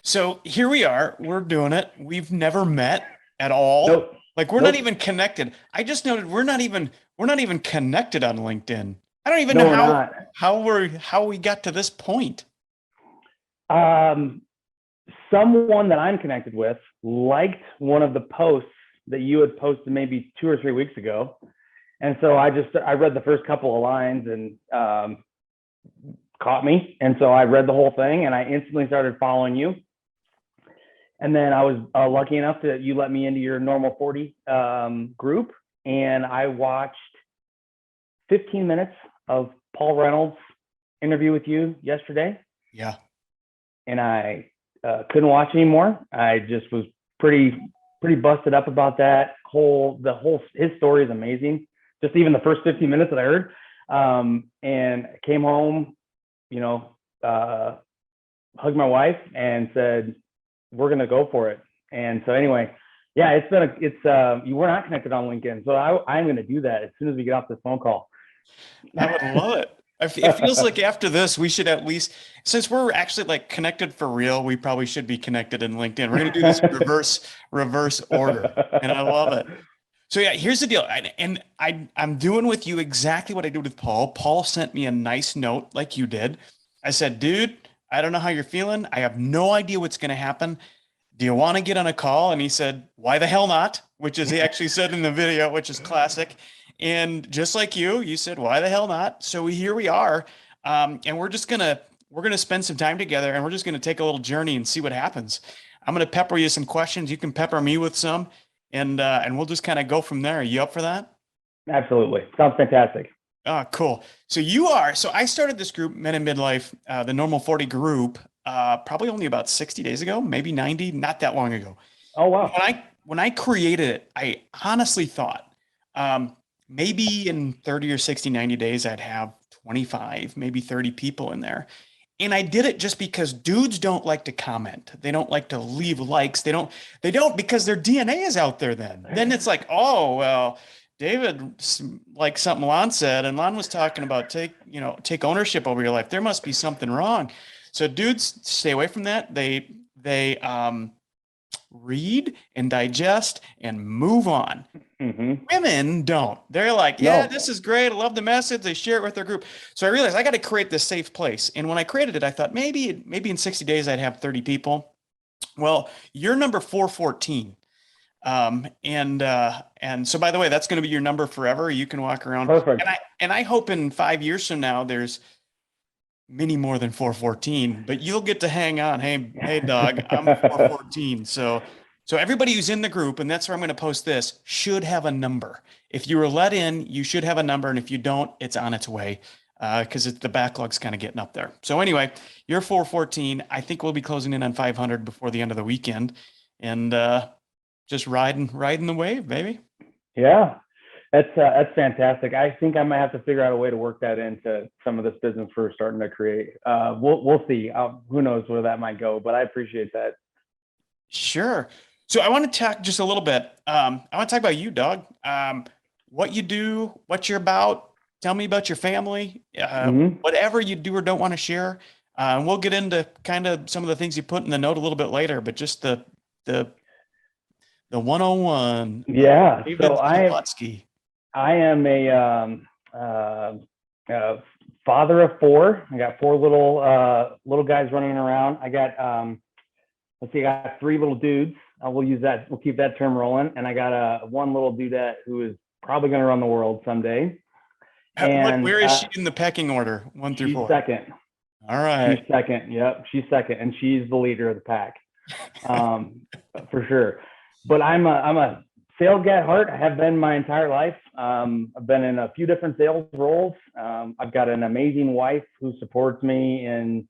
So here we are. We're doing it. We've never met at all. Nope. Like we're not Nope. even connected. I just noted we're not even connected on LinkedIn. I don't even know No, we're how not. how we got to this point. Um, Someone that I'm connected with liked one of the posts that you had posted maybe 2 or 3 weeks ago. And so I read the first couple of lines and caught me. And so I read the whole thing and I instantly started following you. And then I was lucky enough that you let me into your normal 40 group. And I watched 15 minutes of Paul Reynolds' interview with you yesterday. Yeah. And I couldn't watch anymore. I just was pretty busted up about that his story is amazing. Just even the first 15 minutes that I heard, and I came home, you know, hugged my wife and said, "We're gonna go for it." And so anyway, yeah, you were not connected on LinkedIn, so I'm gonna do that as soon as we get off this phone call. I would love it. It feels like after this, we should at least, since we're actually like connected for real, we probably should be connected in LinkedIn. We're gonna do this in reverse order, and I love it. So yeah, here's the deal. I'm doing with you exactly what I did with Paul. Paul sent me a nice note like you did. I said, dude, I don't know how you're feeling. I have no idea what's going to happen. Do you want to get on a call? And he said, why the hell not? Which is he actually said in the video, which is classic. And just like you said, why the hell not? So here we are. And we're gonna spend some time together and we're just gonna take a little journey and see what happens. I'm gonna pepper you some questions. You can pepper me with some and we'll just kind of go from there. Are you up for that? Absolutely, sounds fantastic. Oh, cool. So I started this group, Men in Midlife, the Normal 40 group, probably only about 60 days ago, maybe 90, not that long ago. Oh When wow. I created it, I honestly thought um, maybe in 30 or 60, 90 days, I'd have 25, maybe 30 people in there. And I did it just because dudes don't like to comment. They don't like to leave likes. They don't because their DNA is out there then. Then it's like, oh, well, David, like something Lon said, and Lon was talking about take ownership over your life. There must be something wrong. So dudes stay away from that. They read and digest and move on. Mm-hmm. Women don't. They're like, yeah, No. this is great. I love the message. They share it with their group. So I realized I got to create this safe place. And when I created it, I thought maybe in 60 days I'd have 30 people. Well, you're number 414. And so by the way, that's going to be your number forever. You can walk around. Perfect. And I hope in 5 years from now there's many more than 414, but you'll get to hang on. Hey, dog, I'm 414. So everybody who's in the group, and that's where I'm going to post this, should have a number. If you were let in, you should have a number, and if you don't, it's on its way because the backlog's kind of getting up there. So anyway, you're 414. I think we'll be closing in on 500 before the end of the weekend, and just riding the wave, baby. Yeah, that's fantastic. I think I might have to figure out a way to work that into some of this business we're starting to create. We'll see. Who knows where that might go, but I appreciate that. Sure. So I want to talk just a little bit. I want to talk about you, dog. What you do, what you're about. Tell me about your family. Hmm. Whatever you do or don't want to share. And we'll get into kind of some of the things you put in the note a little bit later, but just the the 101 of Yeah. David So Slobotski. I am a father of four. I got four little guys running around. I got let's see, I got three little dudes. We'll use that. We'll keep that term rolling. And I got one little dudette who is probably going to run the world someday. And Where is she in the pecking order? One through she's four. second. All She's right. second. Yep, she's second, and she's the leader of the pack, um, for sure. But I'm a sales guy at heart. I have been my entire life. I've been in a few different sales roles. I've got an amazing wife who supports me in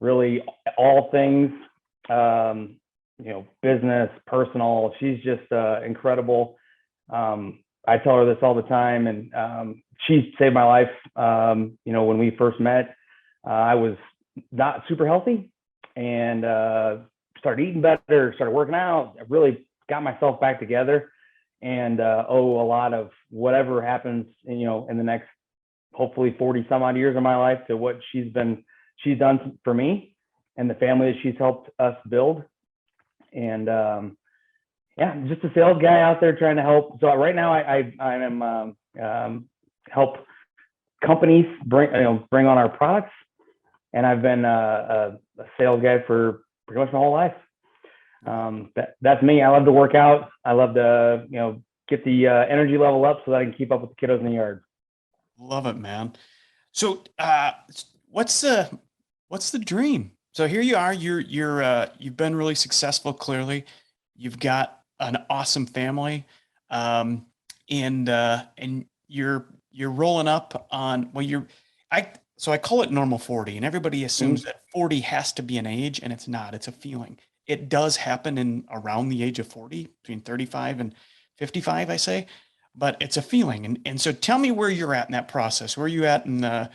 really all things, business, personal. She's just incredible. I tell her this all the time, and she saved my life. When we first met, I was not super healthy, and started eating better, started working out. I really got myself back together, and owe a lot of whatever happens, in the next hopefully 40 some odd years of my life to what she's done for me. and the family that she's helped us build. And yeah, just a sales guy out there trying to help. So right now I am help companies bring on our products, and I've been a sales guy for pretty much my whole life. That's me. I love to work out. I love to get the energy level up so that I can keep up with the kiddos in the yard. Love it, man. So what's the dream? So here you are, you've been really successful. Clearly you've got an awesome family. And you're rolling up on, well, so I call it normal 40, and everybody assumes that 40 has to be an age, and it's not. It's a feeling. It does happen in around the age of 40, between 35 and 55, I say, but it's a feeling. And so tell me where you're at in that process. Where are you at, and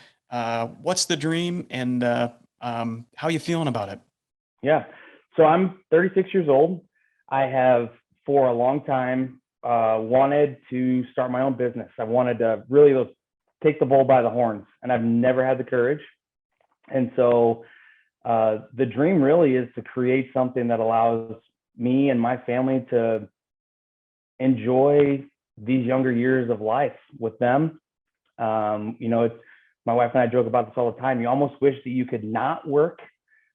what's the dream, and how you feeling about it? Yeah. So I'm 36 years old. I have for a long time wanted to start my own business. I wanted to really take the bull by the horns, and I've never had the courage. And so the dream really is to create something that allows me and my family to enjoy these younger years of life with them. My wife and I joke about this all the time. You almost wish that you could not work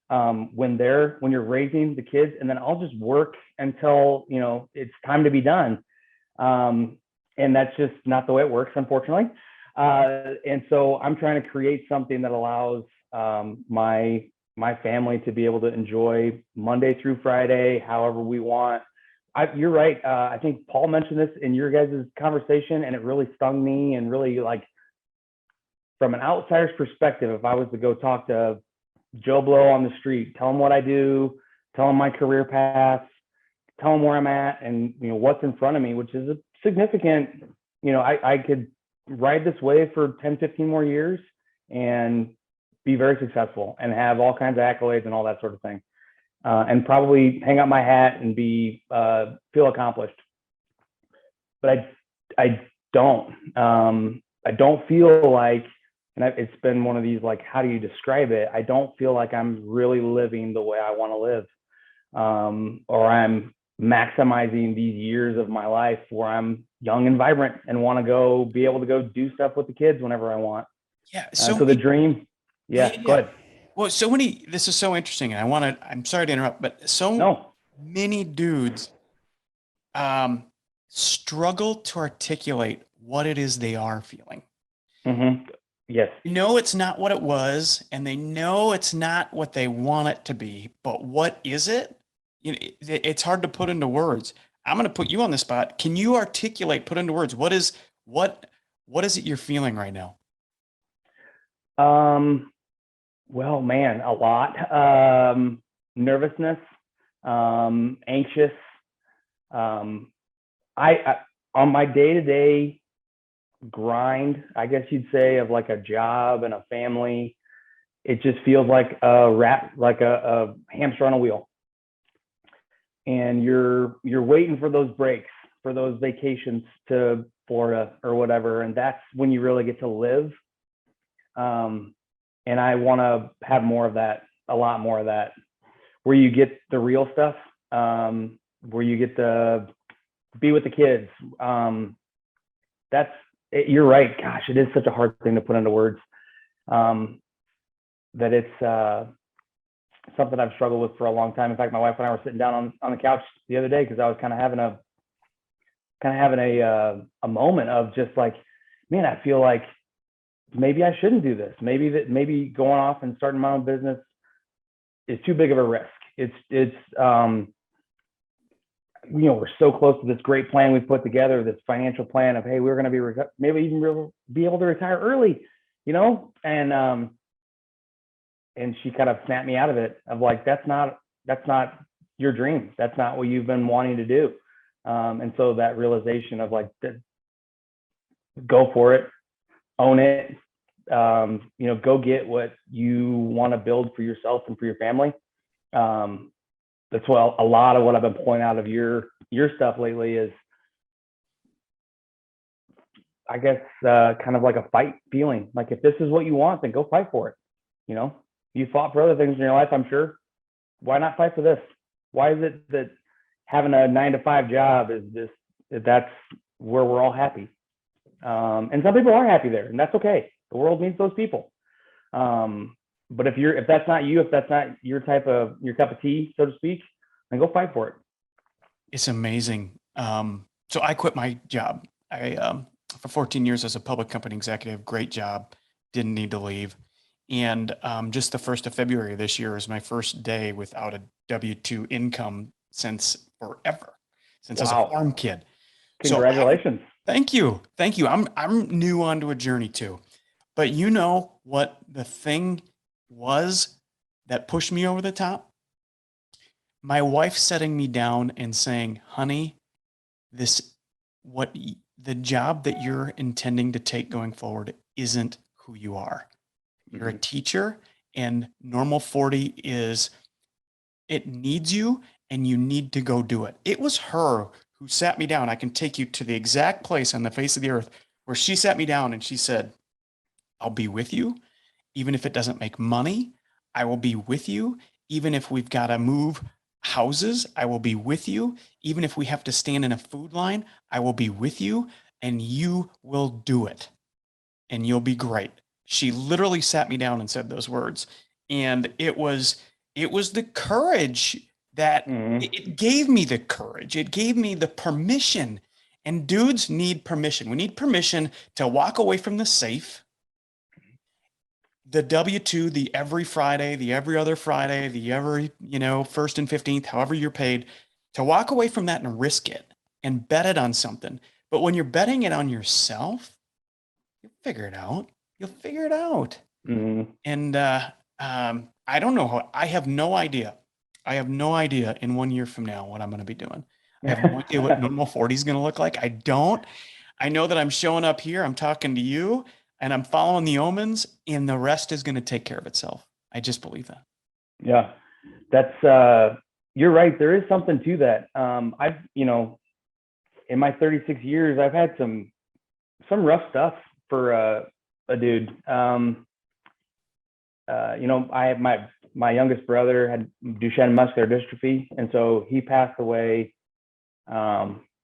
when you're raising the kids, and then I'll just work until it's time to be done. And that's just not the way it works, unfortunately. And so I'm trying to create something that allows my family to be able to enjoy Monday through Friday, however we want. You're right. I think Paul mentioned this in your guys' conversation, and it really stung me, and really, like, from an outsider's perspective, if I was to go talk to Joe Blow on the street, tell him what I do, tell him my career path, tell him where I'm at, and what's in front of me, which is a significant, I could ride this wave for 10, 15 more years and be very successful and have all kinds of accolades and all that sort of thing. And probably hang up my hat and feel accomplished. But I don't feel like, and it's been one of these, like, how do you describe it? I don't feel like I'm really living the way I want to live, or I'm maximizing these years of my life where I'm young and vibrant and want to be able to go do stuff with the kids whenever I want. Yeah. So the dream, yeah. Go ahead. Well, this is so interesting, and I'm sorry to interrupt, but many dudes struggle to articulate what it is they are feeling. Mm-hmm. Yes. It's not what it was, and they know it's not what they want it to be, but what is it? It's hard to put into words. I'm going to put you on the spot. Can you put into words, what is it you're feeling right now? Well, man, a lot. Nervousness, anxious. I on my day-to-day grind, I guess you'd say, of like a job and a family, it just feels like a hamster on a wheel. And you're waiting for those breaks, for those vacations to Florida or whatever, and that's when you really get to live. And I want to have more of that, a lot more of that, where you get the real stuff, where you get to be with the kids. You're right. Gosh, it is such a hard thing to put into words. That it's something I've struggled with for a long time. In fact, my wife and I were sitting down on the couch the other day because I was kind of having a moment of just like, man, I feel like maybe I shouldn't do this. Maybe going off and starting my own business is too big of a risk. We're so close to this great plan we've put together, this financial plan of, hey, we're going to be maybe even be able to retire early, and she kind of snapped me out of it, of like, that's not your dream. That's not what you've been wanting to do. And so that realization of like, go for it, own it, go get what you want to build for yourself and for your family. That's what a lot of what I've been pointing out of your stuff lately is, I guess, kind of like a fight feeling. Like, if this is what you want, then go fight for it. You fought for other things in your life, I'm sure. why not fight for this? Why is it that having a 9-to-5 job is that's where we're all happy? And some people are happy there, and that's okay. The world needs those people. But if that's not you, if that's not your cup of tea, so to speak, then go fight for it. It's amazing. So I quit my job. For 14 years as a public company executive, great job, didn't need to leave. And just the 1st of February this year is my first day without a W-2 income since forever, since I was a farm kid. Congratulations. Thank you. Thank you. I'm new onto a journey too. But you know what the thing was that pushed me over the top? My wife setting me down and saying, honey, the job that you're intending to take going forward isn't who you are. You're a teacher, and normal 40 is, it needs you and you need to go do it. It was her who sat me down. I can take you to the exact place on the face of the earth where she sat me down and she said, I'll be with you. Even if it doesn't make money, I will be with you. Even if we've got to move houses, I will be with you. Even if we have to stand in a food line, I will be with you, and you will do it. And you'll be great. She literally sat me down and said those words. And it was the courage that it gave me the courage. It gave me the permission. And dudes need permission. We need permission to walk away from the safe, the W-2, the every Friday, the every other Friday, the every, 1st and 15th, however you're paid, to walk away from that and risk it and bet it on something. But when you're betting it on yourself, you'll figure it out. You'll figure it out. And I don't know I have no idea. I have no idea in 1 year from now what I'm going to be doing. I have no idea what normal 40 is going to look like. I don't. I know that I'm showing up here. I'm talking to you, and I'm following the omens, and the rest is going to take care of itself. I just believe that. Yeah, that's you're right. There is something to that. I've, in my 36 years, I've had some rough stuff for a dude. I have my youngest brother had Duchenne muscular dystrophy, and so he passed away.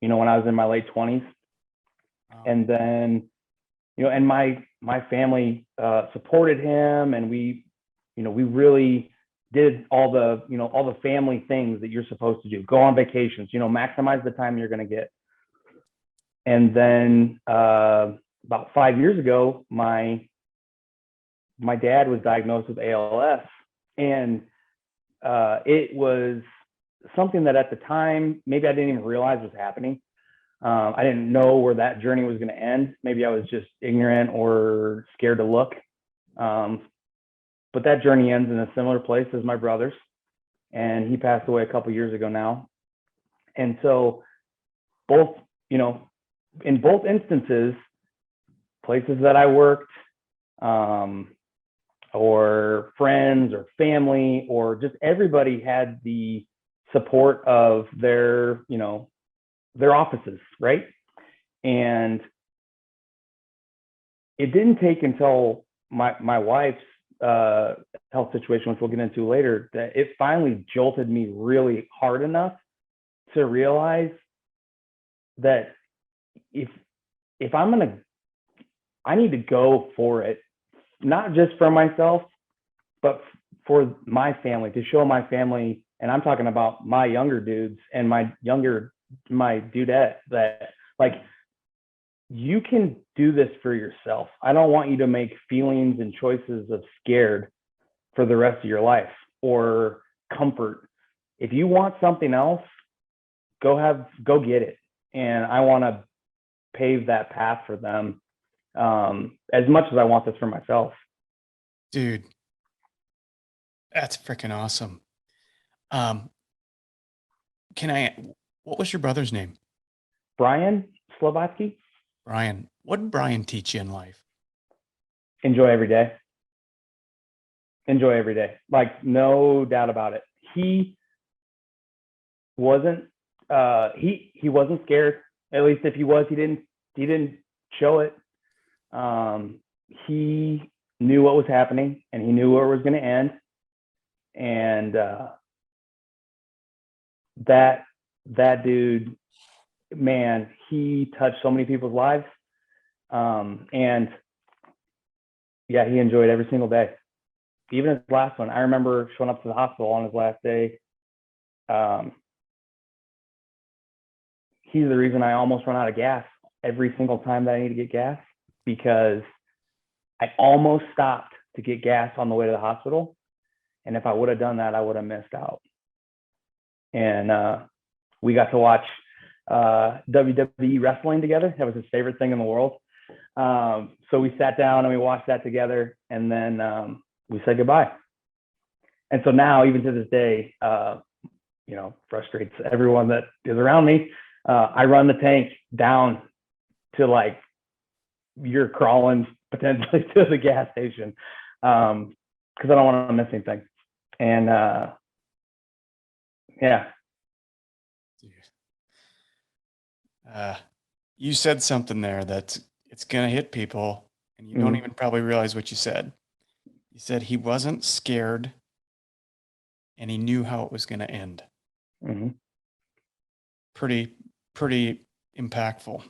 When I was in my late 20s, and then, and my family supported him, and we really did all the family things that you're supposed to do. Go on vacations, maximize the time you're going to get. And then about 5 years ago, my dad was diagnosed with ALS, and it was something that at the time, maybe I didn't even realize was happening. I didn't know where that journey was going to end. Maybe I was just ignorant or scared to look. But that journey ends in a similar place as my brother's, and he passed away a couple years ago now. And so both, in both instances, places that I worked, or friends or family, or just everybody had the support of their offices, right? And it didn't take until my wife's health situation, which we'll get into later, that it finally jolted me really hard enough to realize that if I need to go for it, not just for myself, but for my family, to show my family, and I'm talking about my younger dudes and my dudette, that like, you can do this for yourself. I don't want you to make feelings and choices of scared for the rest of your life or comfort. If you want something else, go get it. And I want to pave that path for them, as much as I want this for myself. Dude, that's freaking awesome. What was your brother's name? Brian Slobotski. Brian. What did Brian teach you in life? Enjoy every day. Enjoy every day. Like, no doubt about it. He wasn't he wasn't scared. At least if he was, he didn't show it. He knew what was happening, and he knew where it was going to end. And that dude, man, he touched so many people's lives. And yeah, he enjoyed every single day. Even his last one. I remember showing up to the hospital on his last day. He's the reason I almost run out of gas every single time that I need to get gas, because I almost stopped to get gas on the way to the hospital. And if I would have done that, I would have missed out. And we got to watch WWE wrestling together. That was his favorite thing in the world. So we sat down and we watched that together, and then we said goodbye. And so now, even to this day, frustrates everyone that is around me. I run the tank down to like you're crawling potentially to the gas station, because I don't want to miss anything. And yeah. You said something there that it's going to hit people, and you don't even probably realize what you said. You said he wasn't scared and he knew how it was going to end. Mm-hmm. Pretty impactful.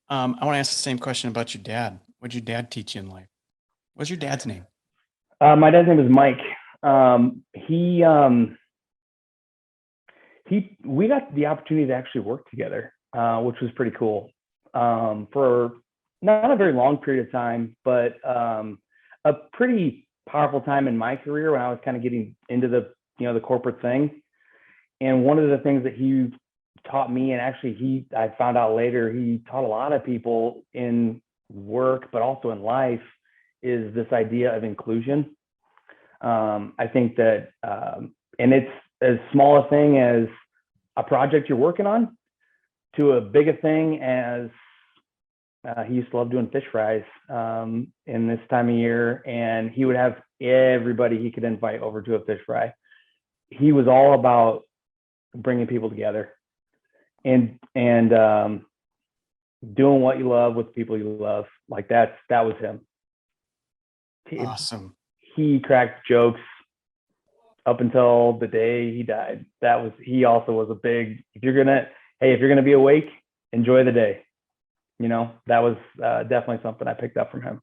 I want to ask the same question about your dad. What did your dad teach you in life? What's your dad's name? My dad's name is Mike. We got the opportunity to actually work together, which was pretty cool, for not a very long period of time, but a pretty powerful time in my career when I was kind of getting into the corporate thing. And one of the things that he taught me, and actually I found out later, he taught a lot of people in work, but also in life, is this idea of inclusion. I think that, and it's as small a thing as a project you're working on to a bigger thing as he used to love doing fish fries in this time of year, and he would have everybody he could invite over to a fish fry. He was all about bringing people together and doing what you love with the people you love. Like that was him. Awesome. He cracked jokes up until the day he died. He also was a big, if you're gonna be awake, enjoy the day. That was definitely something I picked up from him.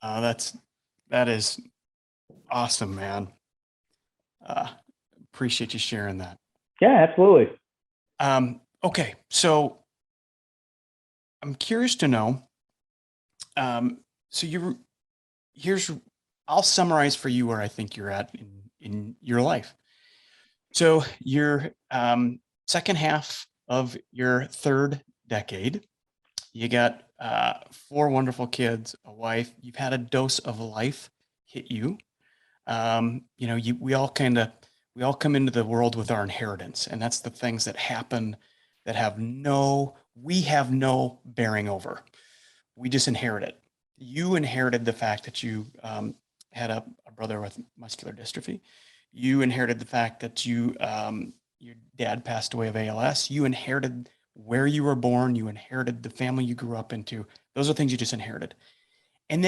That is awesome, man. Appreciate you sharing that. Yeah, absolutely. Okay, so I'm curious to know. So I'll summarize for you where I think you're at in your life. So you're second half of your third decade. You got 4 wonderful kids, a wife. You've had a dose of life hit you. We all come into the world with our inheritance, and that's the things that happen that we have no bearing over. We just inherit it. You inherited the fact that you had a brother with muscular dystrophy. You inherited the fact that your dad passed away of ALS. You inherited where you were born. You inherited the family you grew up into. Those are things you just inherited. And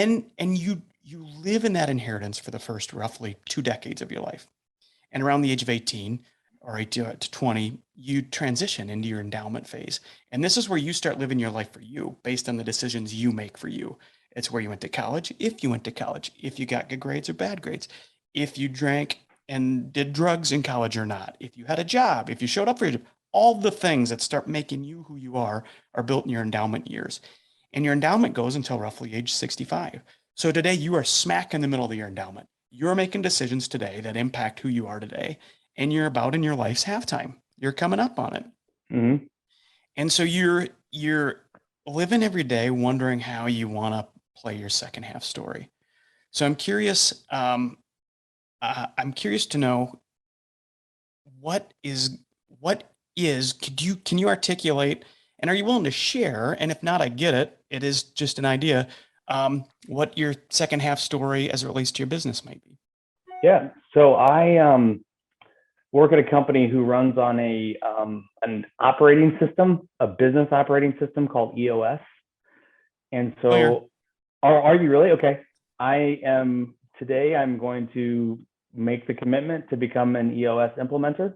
you live in that inheritance for the first roughly 2 decades of your life. And around the age of 18 or 18 to 20, you transition into your endowment phase. And this is where you start living your life for you based on the decisions you make for you. It's where you went to college, if you went to college, if you got good grades or bad grades, if you drank and did drugs in college or not, if you had a job, if you showed up for your job. All the things that start making you who you are built in your endowment years. And your endowment goes until roughly age 65. So today you are smack in the middle of your endowment. You're making decisions today that impact who you are today, and you're about in your life's halftime. You're coming up on it. Mm-hmm. And so you're living every day wondering how you want to play your second half story. So I'm curious to know can you articulate, and are you willing to share? And if not, I get it. It is just an idea. What your second half story as it relates to your business might be. Yeah. So I work at a company who runs on an operating system, a business operating system called EOS. And so, are you really? Okay. Today I'm going to make the commitment to become an EOS implementer.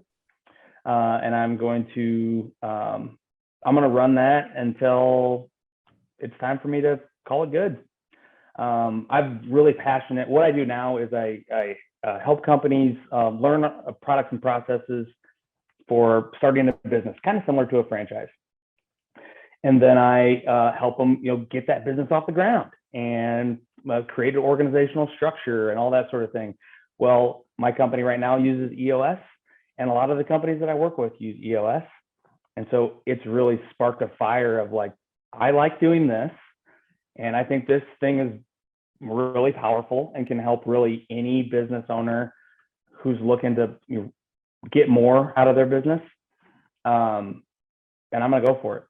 and I'm going to run that until it's time for me to call it good. I'm really passionate. What I do now is I help companies learn products and processes for starting a business, kind of similar to a franchise. And then I help them, get that business off the ground and create an organizational structure and all that sort of thing. Well, my company right now uses EOS, and a lot of the companies that I work with use EOS. And so it's really sparked a fire of like, I like doing this, and I think this thing is really powerful and can help really any business owner who's looking to get more out of their business. And I'm going to go for it.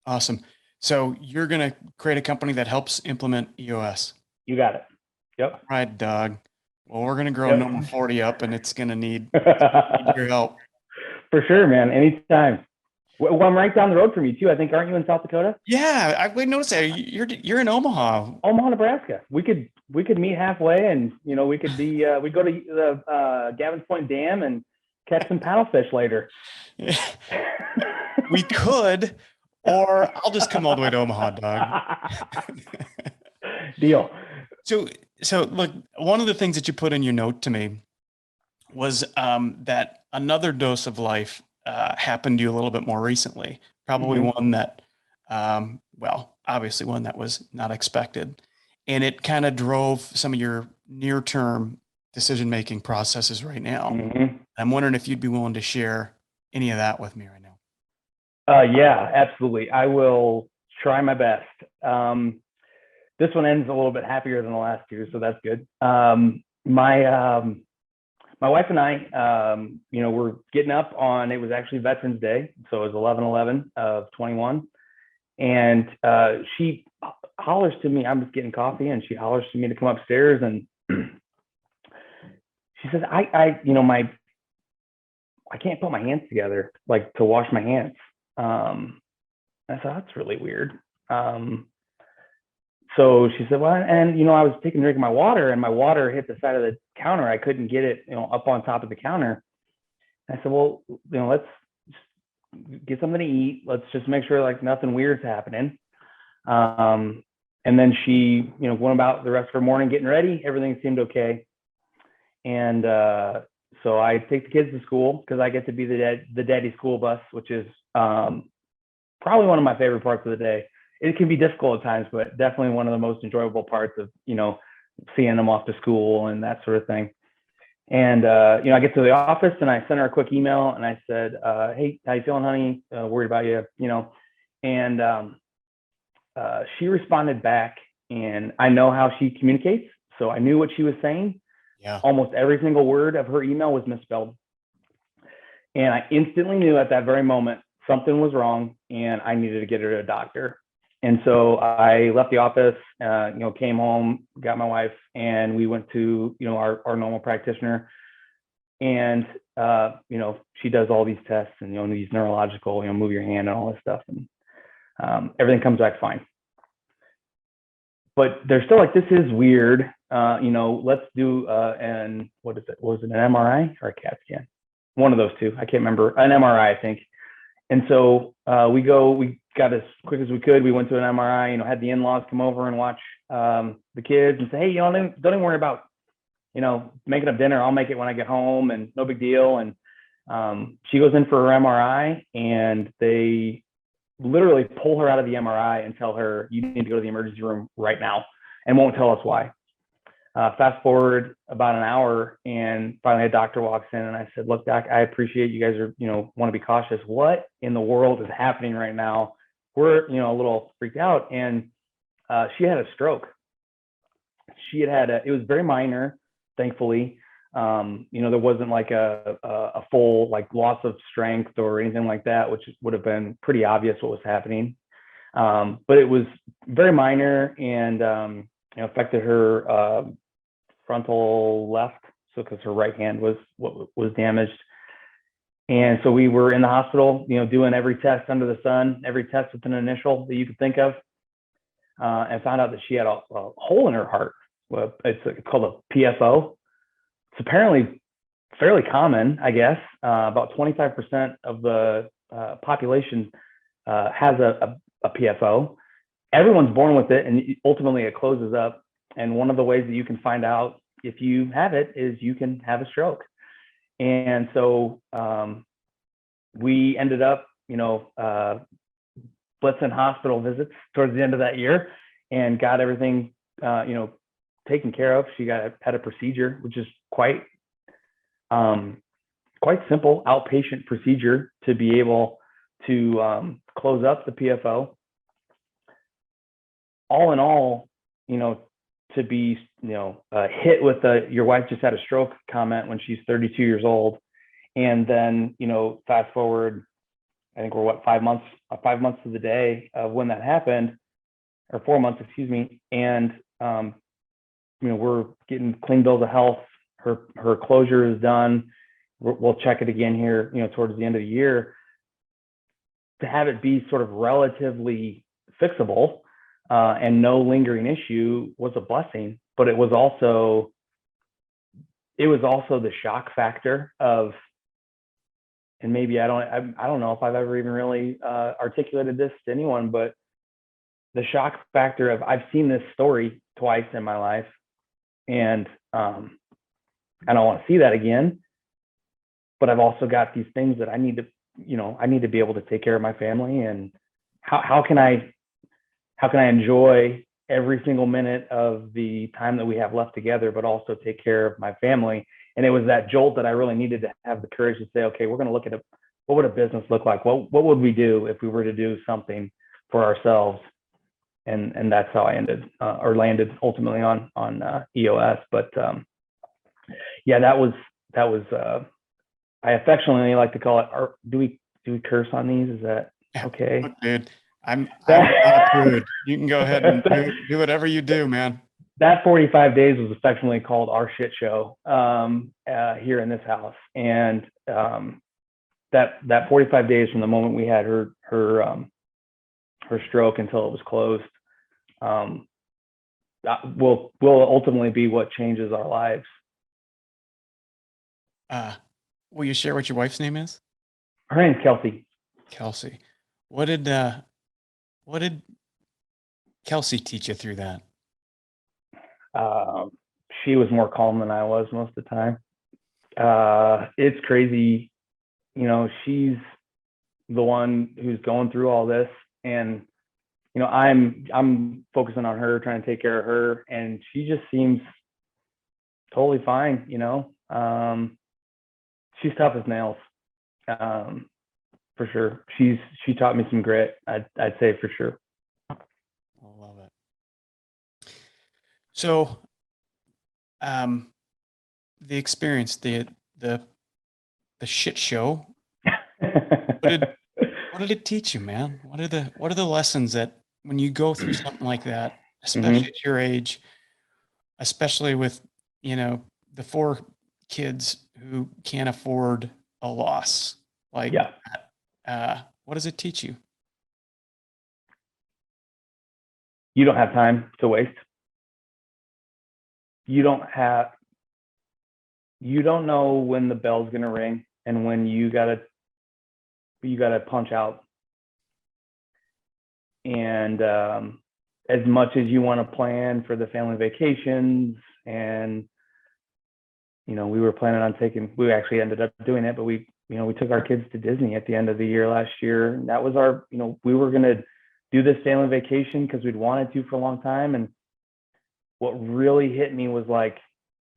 Awesome. So you're going to create a company that helps implement EOS. You got it. Yep. Right, Doug. Well, we're going to grow number 40 up, and it's going to need your help. For sure, man. Anytime. Well, I'm right down the road from you too. I think, aren't you in South Dakota? Yeah, I noticed that you're in Omaha. Omaha, Nebraska. We could meet halfway, and we could be we go to the Gavin's Point Dam and catch some paddlefish later. We could, or I'll just come all the way to Omaha, Doug. Deal. So look, one of the things that you put in your note to me was that another dose of life happened to you a little bit more recently, probably one that, obviously one that was not expected. And it kind of drove some of your near-term decision-making processes right now. I'm wondering if you'd be willing to share any of that with me right now. Yeah, absolutely. I will try my best. This one ends a little bit happier than the last two, so that's good. My wife and I, we're getting up on, it was actually Veterans Day. So it was 11/11 of 21. And she hollers to me, I'm just getting coffee, and she hollers to me to come upstairs. And she says, I can't put my hands together, like to wash my hands. I said, that's really weird. So she said, well, and I was taking a drink of my water, and my water hit the side of the counter. I couldn't get it, up on top of the counter. And I said, well, let's get something to eat. Let's just make sure like nothing weird's happening. And then she, went about the rest of her morning getting ready. Everything seemed okay. And so I take the kids to school because I get to be the daddy school bus, which is probably one of my favorite parts of the day. It can be difficult at times, but definitely one of the most enjoyable parts of, seeing them off to school and that sort of thing. And, I get to the office and I sent her a quick email and I said, hey, how you feeling, honey? Worried about you, and she responded back, and I know how she communicates. So I knew what she was saying. Yeah. Almost every single word of her email was misspelled. And I instantly knew at that very moment, something was wrong and I needed to get her to a doctor. And so I left the office, came home, got my wife, and we went to, our normal practitioner. And, she does all these tests and, these neurological, move your hand and all this stuff. And everything comes back fine. But they're still like, this is weird. Let's do, what is it? Was it an MRI or a CAT scan? One of those two. I can't remember. An MRI, I think. And so we got as quick as we could. We went to an MRI, had the in-laws come over and watch the kids and say, hey, don't even worry about, making up dinner. I'll make it when I get home, and no big deal. And she goes in for her MRI, and they literally pull her out of the MRI and tell her, you need to go to the emergency room right now, and won't tell us why. Fast forward about an hour, and finally a doctor walks in, and I said, look, doc, I appreciate you guys are, want to be cautious. What in the world is happening right now? We're, a little freaked out. And she had a stroke. It was very minor, thankfully. There wasn't like a full like loss of strength or anything like that, which would have been pretty obvious what was happening. But it was very minor, and affected her frontal left, so because her right hand was damaged. And so we were in the hospital, doing every test under the sun, every test with an initial that you could think of, and found out that she had a hole in her heart. Well, it's called a PFO. It's apparently fairly common, I guess. About 25% of the population has a PFO. Everyone's born with it, and ultimately it closes up. And one of the ways that you can find out if you have it is you can have a stroke. And so we ended up, blitzing hospital visits towards the end of that year and got everything, taken care of. She had a procedure, which is quite simple, outpatient procedure to be able to close up the PFO. All in all, to be, hit with your wife just had a stroke comment when she's 32 years old. And then, fast forward, I think we're 5 months to the day of when that happened, or 4 months, excuse me. And, we're getting clean bills of health. Her closure is done. We'll check it again here, towards the end of the year. To have it be sort of relatively fixable and no lingering issue was a blessing, but it was also the shock factor of, and maybe I don't know if I've ever even really articulated this to anyone, but the shock factor of I've seen this story twice in my life, and I don't want to see that again. But I've also got these things that I need to be able to take care of my family, and how can I enjoy every single minute of the time that we have left together, but also take care of my family. And it was that jolt that I really needed to have the courage to say, okay, we're going to look at what would a business look like? What would we do if we were to do something for ourselves? And that's how I landed ultimately on EOS. But yeah, that was I affectionately like to call it. Do we curse on these? Is that okay? Look, dude, I'm not a prude. You can go ahead and do whatever you do, man. That 45 days was affectionately called our shit show here in this house. And that 45 days from the moment we had her stroke until it was closed will ultimately be what changes our lives. Will you share what your wife's name is? Her name's Kelsey. Kelsey. What did Kelsey teach you through that? She was more calm than I was most of the time. It's crazy. She's the one who's going through all this, and I'm focusing on her, trying to take care of her, and she just seems totally fine. She's tough as nails, for sure. She taught me some grit. I'd say for sure. I love it. So, the experience, the shit show. What did it teach you, man? What are the lessons that when you go through something like that, especially at your age, especially with the 4 kids who can't afford a loss like that, what does it teach you? You don't have time to waste. You don't know when the bell's going to ring and when you gotta punch out. And as much as you want to plan for the family vacations, and we were planning on we actually ended up doing it, but we took our kids to Disney at the end of the year last year. And that was we were going to do this family vacation because we'd wanted to for a long time. And what really hit me was like,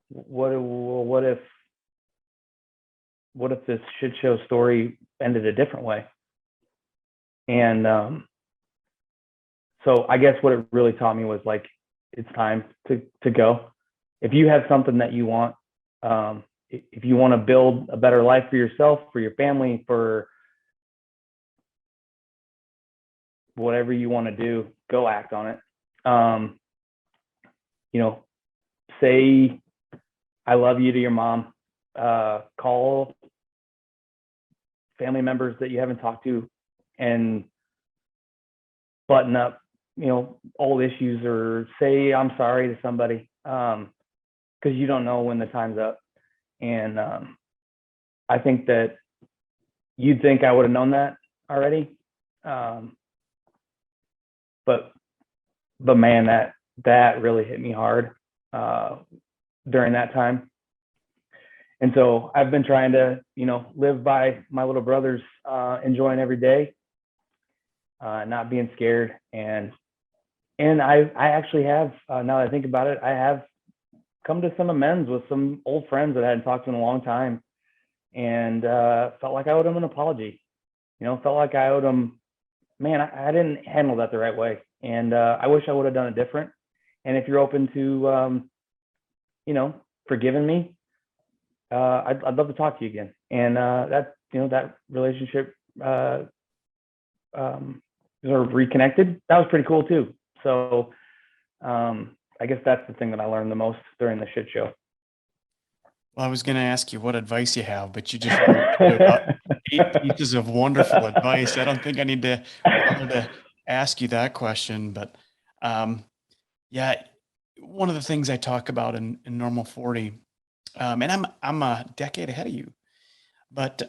what if this shit show story ended a different way? And so I guess what it really taught me was like, it's time to go. If you have something that you want, if you want to build a better life for yourself, for your family, for whatever you want to do, go act on it. Say I love you to your mom. Call family members that you haven't talked to and button up, old issues, or say I'm sorry to somebody, because you don't know when the time's up. And I think that you'd think I would have known that already. But man, that really hit me hard during that time. And so I've been trying to, live by my little brother's enjoying every day, not being scared. And I actually have, now that I think about it, I have come to some amends with some old friends that I hadn't talked to in a long time, and felt like I owed them an apology. Felt like I owed them, man, I didn't handle that the right way. And I wish I would have done it different. And if you're open to, forgiving me, I'd love to talk to you again. And that relationship sort of reconnected. That was pretty cool too. So I guess that's the thing that I learned the most during the shit show. Well, I was going to ask you what advice you have, but you just put out 8 pieces of wonderful advice. I don't think I need to bother to ask you that question, but yeah, one of the things I talk about in Normal 40, and I'm a decade ahead of you, but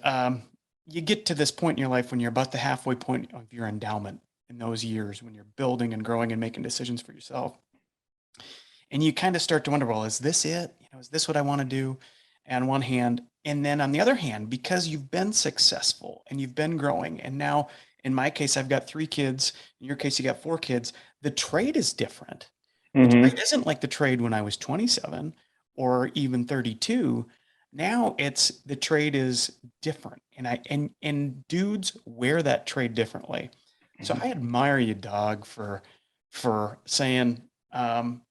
you get to this point in your life when you're about the halfway point of your endowment in those years when you're building and growing and making decisions for yourself. And you kind of start to wonder, well, is this it? Is this what I want to do? On one hand, and then on the other hand, because you've been successful and you've been growing, and now in my case, I've got 3 kids. In your case, you got 4 kids. The trade is different. The trade isn't like the trade when I was 27 or even 32. Now the trade is different, and dudes wear that trade differently. So I admire you, dog, for saying, I'm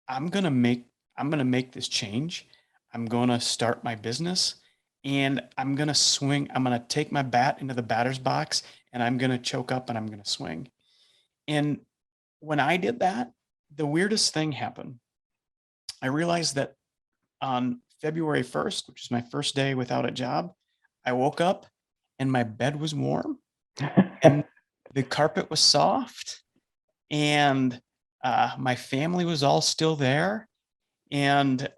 gonna make this change. I'm gonna start my business, and I'm gonna swing. I'm gonna take my bat into the batter's box, and I'm gonna choke up, and I'm gonna swing. And when I did that, the weirdest thing happened. I realized that on February 1st, which is my first day without a job, I woke up and my bed was warm and the carpet was soft, and my family was all still there, and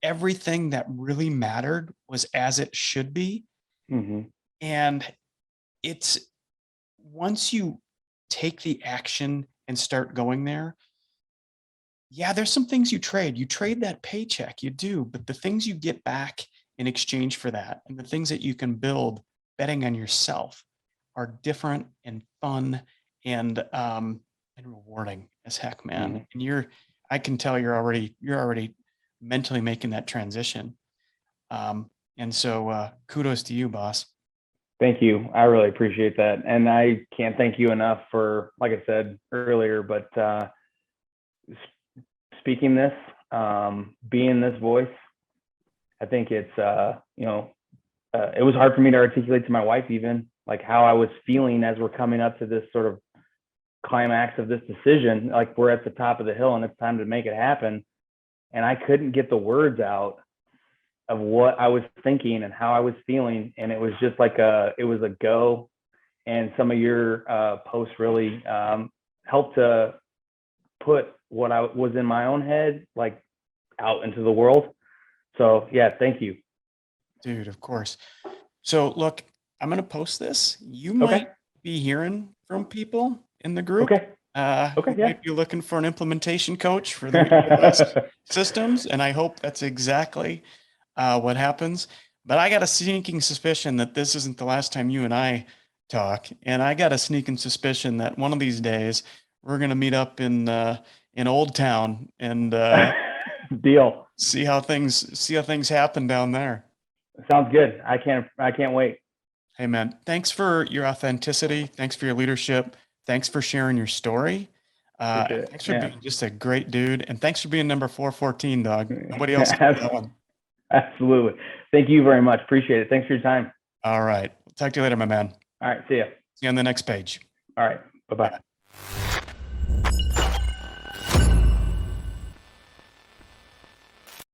everything that really mattered was as it should be. And it's once you take the action and start going there, yeah, there's some things you trade that paycheck, you do, but the things you get back in exchange for that and the things that you can build betting on yourself are different and fun and rewarding as heck, man. And I can tell you're already mentally making that transition. And so kudos to you, boss. Thank you. I really appreciate that. And I can't thank you enough for, like I said earlier, but speaking this, being this voice. I think it's, it was hard for me to articulate to my wife even, like how I was feeling as we're coming up to this sort of climax of this decision. Like we're at the top of the hill and it's time to make it happen. And I couldn't get the words out of what I was thinking and how I was feeling. And it was just like it was a go. And some of your posts really helped to put what I was in my own head, like out into the world. So yeah, thank you. Dude, of course. So look, I'm going to post this. You might be hearing from people in the group. Okay. Who might be looking for an implementation coach for the systems. And I hope that's exactly what happens. But I got a sneaking suspicion that this isn't the last time you and I talk. And I got a sneaking suspicion that one of these days we're going to meet up in Old Town and deal. See how things happen down there. Sounds good. I can't wait. Hey man, thanks for your authenticity. Thanks for your leadership. Thanks for sharing your story. Thanks for being just a great dude. And thanks for being number 414, dog. Nobody else can do that one. Absolutely. Thank you very much. Appreciate it. Thanks for your time. All right. Talk to you later, my man. All right. See ya. See you on the next page. All right. Bye-bye.